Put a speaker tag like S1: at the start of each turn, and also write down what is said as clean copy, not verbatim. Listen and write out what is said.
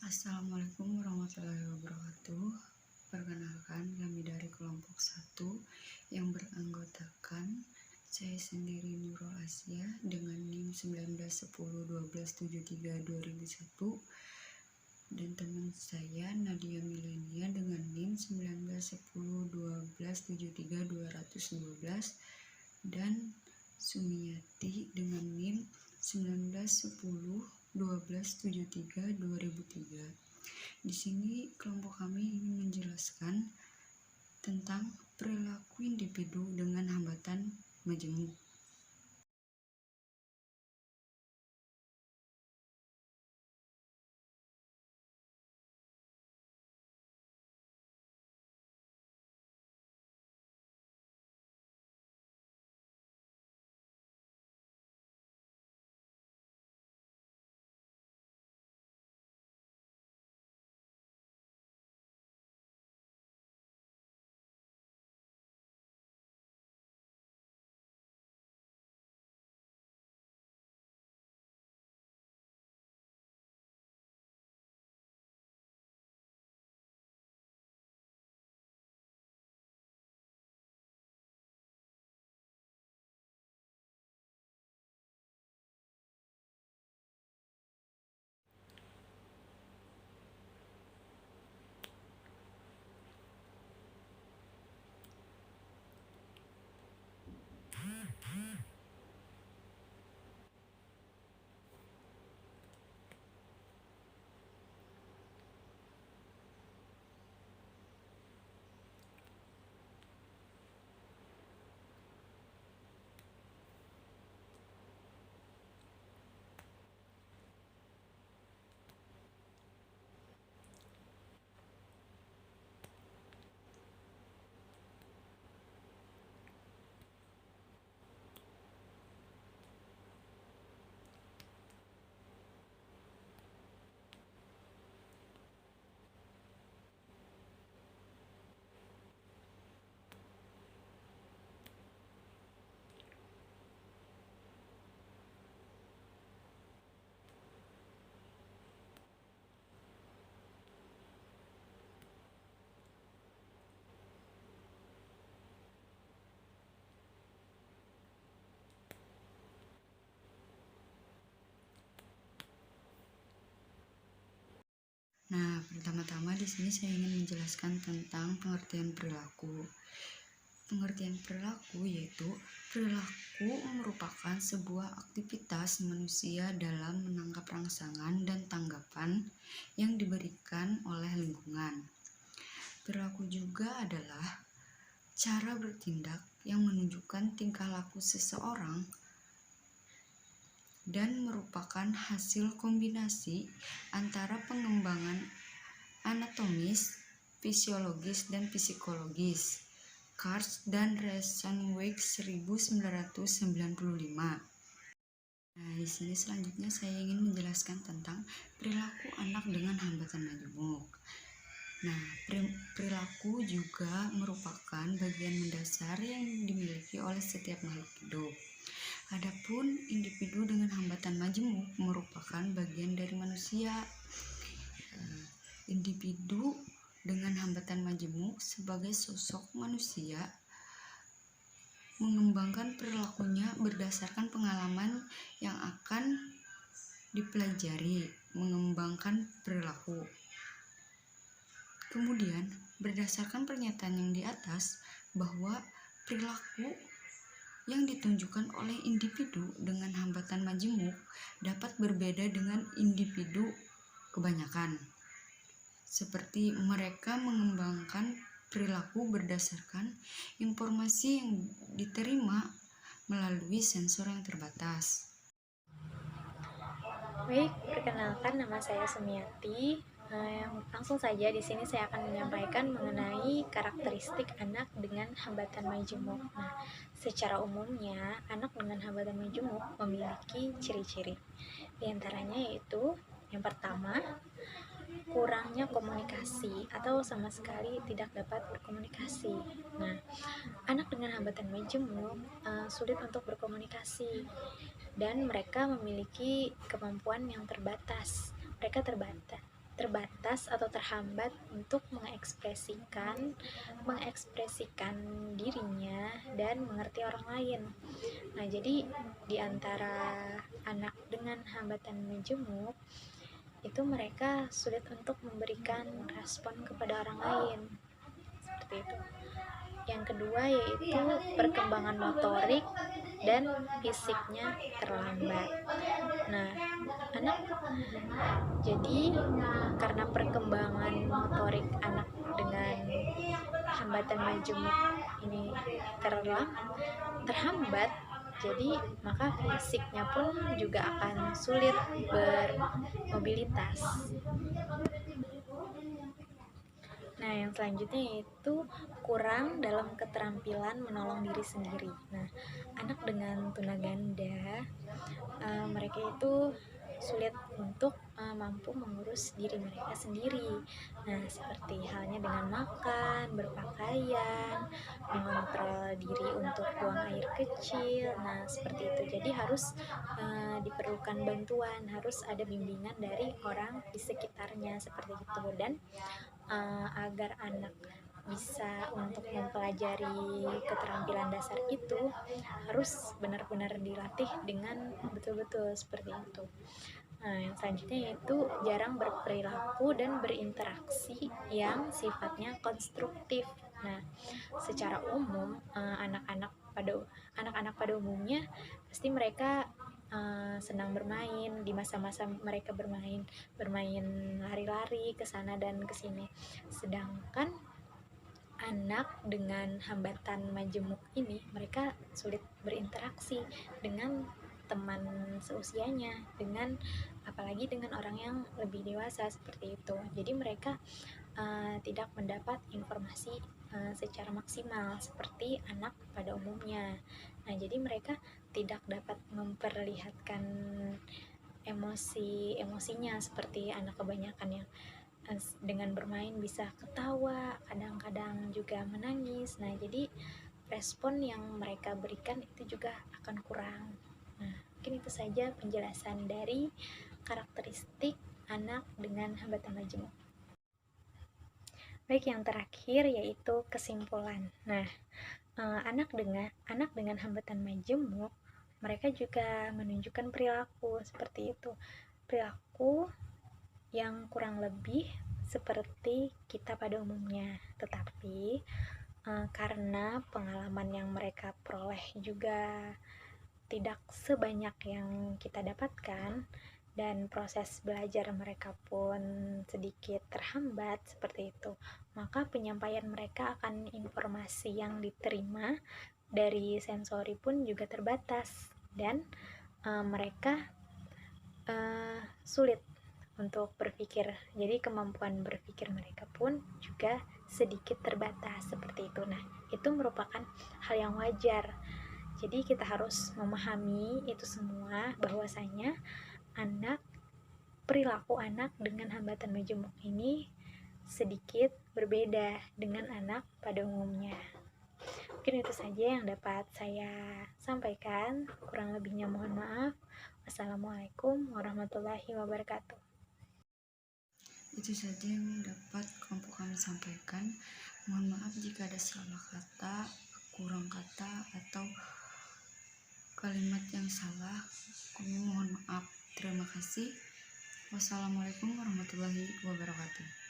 S1: Assalamualaikum warahmatullahi wabarakatuh. Perkenalkan, kami dari kelompok 1 yang beranggotakan saya sendiri Nurul Asia dengan NIM 191012732001 dan teman saya Nadia Milenia dengan NIM 191012732012 dan Sumiati dengan NIM 191012732003. Di sini kelompok kami ingin menjelaskan tentang perilaku individu dengan hambatan majemuk. Nah, pertama-tama di sini saya ingin menjelaskan tentang pengertian perilaku. Pengertian perilaku yaitu perilaku merupakan sebuah aktivitas manusia dalam menangkap rangsangan dan tanggapan yang diberikan oleh lingkungan. Perilaku juga adalah cara bertindak yang menunjukkan tingkah laku seseorang dan merupakan hasil kombinasi antara pengembangan anatomis, fisiologis, dan psikologis. Kars dan Rosenweig 1995. Nah, di sini selanjutnya saya ingin menjelaskan tentang perilaku anak dengan hambatan majemuk. Nah, perilaku juga merupakan bagian mendasar yang dimiliki oleh setiap makhluk hidup. Adapun individu dengan hambatan majemuk merupakan bagian dari manusia. Individu dengan hambatan majemuk sebagai sosok manusia mengembangkan perilakunya berdasarkan pengalaman yang akan dipelajari, mengembangkan perilaku. Kemudian, berdasarkan pernyataan yang di atas bahwa perilaku yang ditunjukkan oleh individu dengan hambatan majemuk dapat berbeda dengan individu kebanyakan. Seperti mereka mengembangkan perilaku berdasarkan informasi yang diterima melalui sensor yang terbatas.
S2: Baik, perkenalkan nama saya Sumiati. Langsung saja di sini saya akan menyampaikan mengenai karakteristik anak dengan hambatan majemuk. Nah, secara umumnya anak dengan hambatan majemuk memiliki ciri-ciri. Di antaranya yaitu yang pertama, kurangnya komunikasi atau sama sekali tidak dapat berkomunikasi. Nah, anak dengan hambatan majemuk sulit untuk berkomunikasi dan mereka memiliki kemampuan yang terbatas. Mereka terbatas. terbatas atau terhambat untuk mengekspresikan dirinya dan mengerti orang lain. Nah, jadi di antara anak dengan hambatan majemuk itu mereka sulit untuk memberikan respon kepada orang lain, seperti itu. Yang kedua yaitu perkembangan motorik dan fisiknya terlambat. Nah, anak jadi karena perkembangan motorik anak dengan hambatan majemuk ini terhambat, jadi maka fisiknya pun juga akan sulit bermobilitas. Nah, yang selanjutnya yaitu kurang dalam keterampilan menolong diri sendiri. Nah, anak dengan tunaganda, mereka itu sulit untuk mampu mengurus diri mereka sendiri. Nah, seperti halnya dengan makan, berpakaian, mengontrol diri untuk buang air kecil. Nah, seperti itu. Jadi harus diperlukan bantuan, harus ada bimbingan dari orang di sekitarnya seperti itu. Dan agar anak bisa untuk mempelajari keterampilan dasar itu harus benar-benar dilatih dengan betul-betul seperti itu. Nah, yang selanjutnya yaitu jarang berperilaku dan berinteraksi yang sifatnya konstruktif. Nah, secara umum anak-anak pada umumnya pasti mereka senang bermain di masa-masa mereka bermain lari-lari ke sana dan ke sini. Sedangkan anak dengan hambatan majemuk ini mereka sulit berinteraksi dengan teman seusianya, dengan apalagi dengan orang yang lebih dewasa seperti itu. Jadi mereka tidak mendapat informasi secara maksimal seperti anak pada umumnya. Nah, jadi mereka tidak dapat memperlihatkan emosinya seperti anak kebanyakan yang dengan bermain bisa ketawa, kadang-kadang juga menangis. Nah, jadi respon yang mereka berikan itu juga akan kurang. Nah, mungkin itu saja penjelasan dari karakteristik anak dengan hambatan majemuk. Baik, yang terakhir yaitu kesimpulan. Nah, anak dengan hambatan majemuk mereka juga menunjukkan perilaku seperti itu. Perilaku yang kurang lebih seperti kita pada umumnya, tetapi karena pengalaman yang mereka peroleh juga tidak sebanyak yang kita dapatkan dan proses belajar mereka pun sedikit terhambat seperti itu, maka penyampaian mereka akan informasi yang diterima dari sensori pun juga terbatas dan mereka sulit untuk berpikir. Jadi kemampuan berpikir mereka pun juga sedikit terbatas seperti itu. Nah, itu merupakan hal yang wajar. Jadi kita harus memahami itu semua, bahwasanya perilaku anak dengan hambatan majemuk ini sedikit berbeda dengan anak pada umumnya. Mungkin itu saja yang dapat saya sampaikan. Kurang lebihnya mohon maaf. Wassalamualaikum warahmatullahi wabarakatuh.
S1: Itu saja yang dapat kelompok kami sampaikan. Mohon maaf jika ada salah kata, kurang kata, atau kalimat yang salah. Kami mohon maaf. Terima kasih. Wassalamualaikum warahmatullahi wabarakatuh.